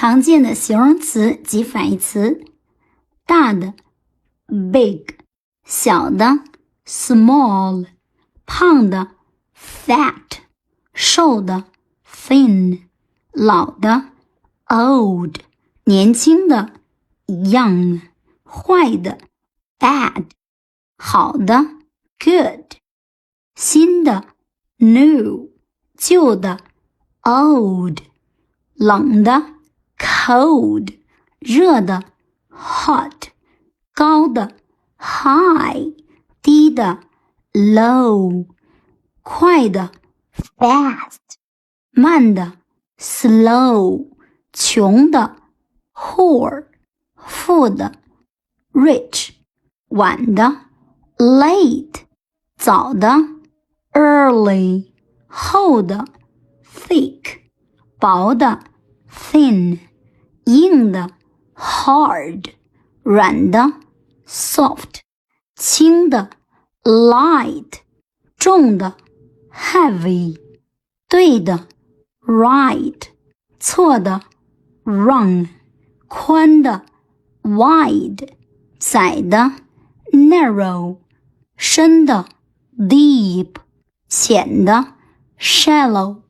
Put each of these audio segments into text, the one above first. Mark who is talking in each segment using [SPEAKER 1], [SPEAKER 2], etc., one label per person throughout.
[SPEAKER 1] 常见的形容词及反义词：大的 big， 小的 small， 胖的 fat， 瘦的 thin， 老的 old， 年轻的 young， 坏的 bad， 好的 good， 新的 new， 旧的 old， 冷的 cold， 热的 hot， 高的 high， 低的 low， 快的 fast， 慢的 slow， 穷的 poor， 富的 rich， 晚的 late， 早的 early， 厚的 thick， 薄的 thin， 硬的 hard， 软的 soft， 轻的 light， 重的 heavy， 对的 right， 错的 wrong， 宽的 wide， 窄的 narrow， 深的 deep， 浅的 shallow，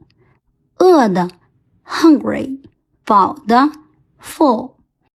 [SPEAKER 1] 饿的 hungry， 饱的 full。